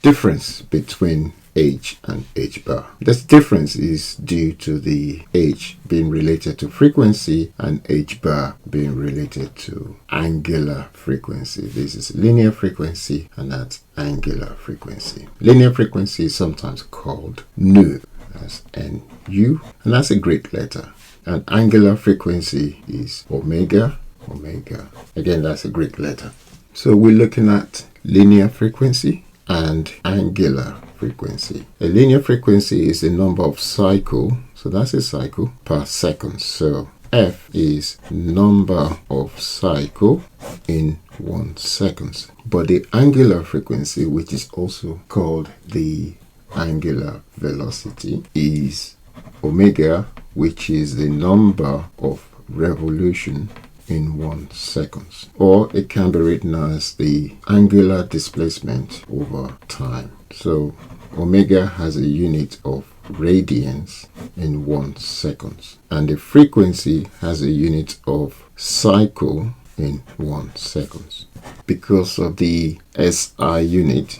difference between h and h bar. This difference is due to the h being related to frequency and h bar being related to angular frequency. This is linear frequency and that's angular frequency. Linear frequency is sometimes called nu, that's NU, and that's a Greek letter. And angular frequency is omega, omega. Again, that's a Greek letter. So we're looking at linear frequency and angular frequency. A linear frequency is the number of cycles, so that's a cycle, per second. So F is number of cycle in 1 second. But the angular frequency, which is also called the angular velocity, is omega, which is the number of revolution in 1 second, or it can be written as the angular displacement over time. So omega has a unit of radians in 1 second, and the frequency has a unit of cycle in 1 second. Because of the SI unit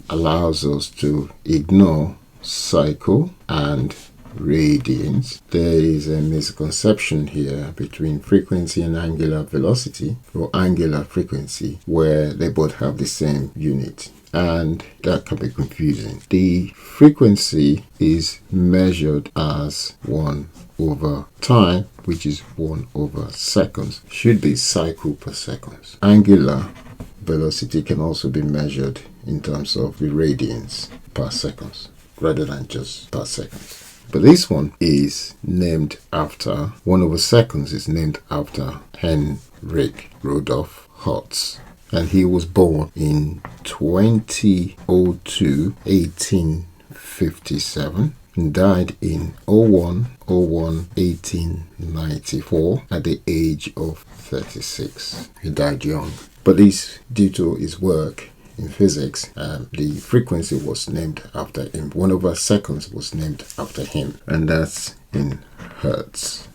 allows us to ignore cycle and radians. There is a misconception here between frequency and angular velocity or angular frequency, where they both have the same unit, and that can be confusing. The frequency is measured as 1 over time, which is 1 over seconds, should be cycle per second. Angular velocity can also be measured in terms of the radians per second rather than just per second. But this one is named after, 1 over seconds is named after Heinrich Rudolf Hertz. And he was born in 2002, 1857, and died in 1894 at the age of 36. He died young. But this, due to his work in physics, the frequency was named after him. 1 over seconds was named after him, and that's in hertz.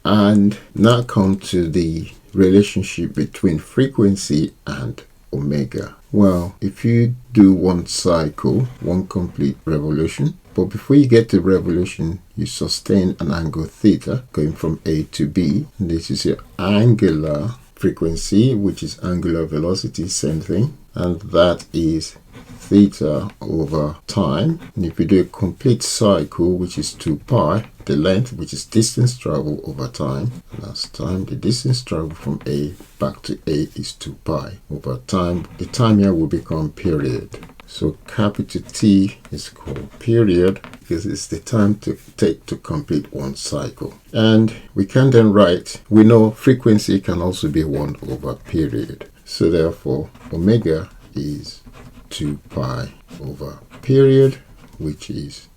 And now come to the relationship between frequency and omega. Well, if you do 1 cycle, 1 complete revolution, but before you get to revolution, you sustain an angle theta going from A to B. This is your angular frequency, which is angular velocity, same thing, and that is theta over time. And if you do a complete cycle, which is 2 pi, the length, which is distance travel over time, last time the distance travel from A back to A is 2 pi over time. The time here will become period. So capital T is called period because it's the time to take to complete 1 cycle. And we can then write, we know frequency can also be 1 over period. So therefore, omega is 2 pi over period, which is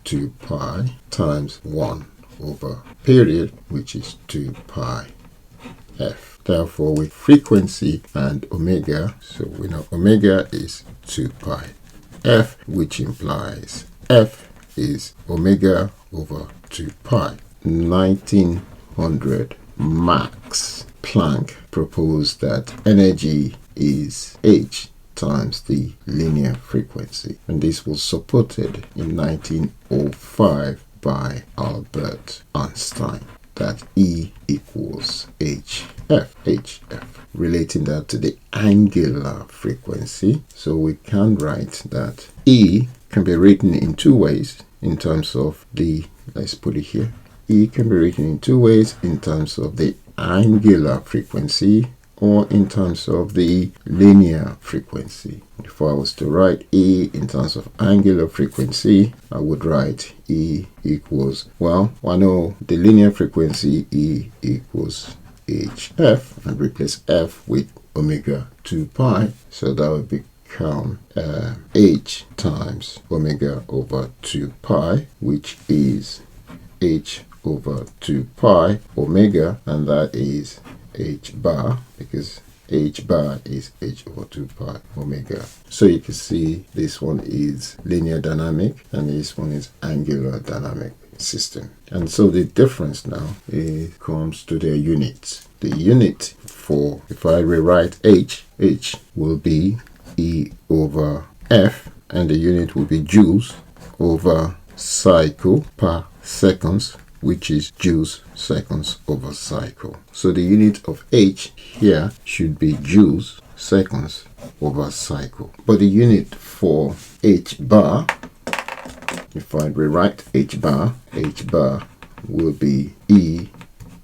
2 pi times 1 over period, which is 2 pi f. Therefore, with frequency and omega, so we know omega is 2 pi f, which implies f is omega over 2 pi. 1900, Max Planck proposed that energy is h times the linear frequency, and this was supported in 1905 by Albert Einstein, that E equals hf, relating that to the angular frequency. So we can write that E can be written in 2 ways in terms of the, let's put it here, E can be written in 2 ways in terms of the angular frequency or in terms of the linear frequency. If I was to write E in terms of angular frequency, I would write E equals, well, I know the linear frequency E equals hf, and replace f with omega 2 pi. So that would become h times omega over 2 pi, which is h over 2 pi omega, and that is h bar, because h bar is h over 2 pi omega. So you can see this one is linear dynamic and this one is angular dynamic system. And so the difference now comes to their units. The unit for, if I rewrite h will be E over F, and the unit will be joules over cycle per seconds, which is joules seconds over cycle. So the unit of H here should be joules seconds over cycle. But the unit for H bar, if I rewrite H bar will be E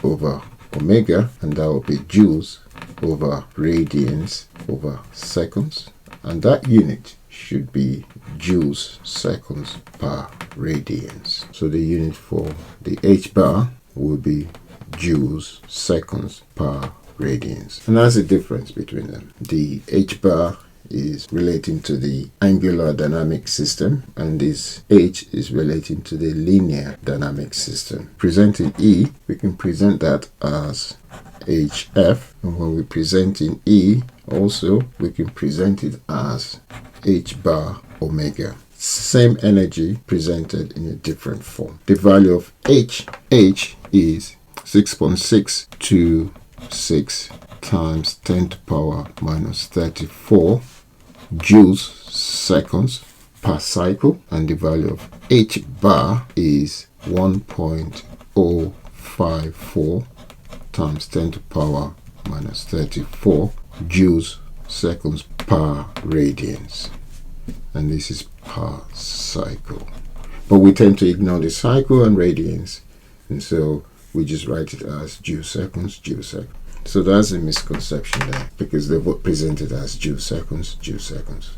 over omega, and that will be joules over radians over seconds, and that unit should be joules seconds per radians. So the unit for the H bar will be joules seconds per radians. And that's the difference between them. The H bar is relating to the angular dynamic system, and this H is relating to the linear dynamic system. Presenting E, we can present that as HF, and when we present in E also, we can present it as H bar omega. Same energy presented in a different form. The value of H is 6.626 times 10 to power minus 34 joules seconds per cycle, and the value of H bar is 1.054 times 10 to power minus 34 joules seconds per radians, and this is per cycle. But we tend to ignore the cycle and radians, and so we just write it as joule seconds, joule seconds. So that's a misconception there, because they're both presented as joule seconds, joule seconds.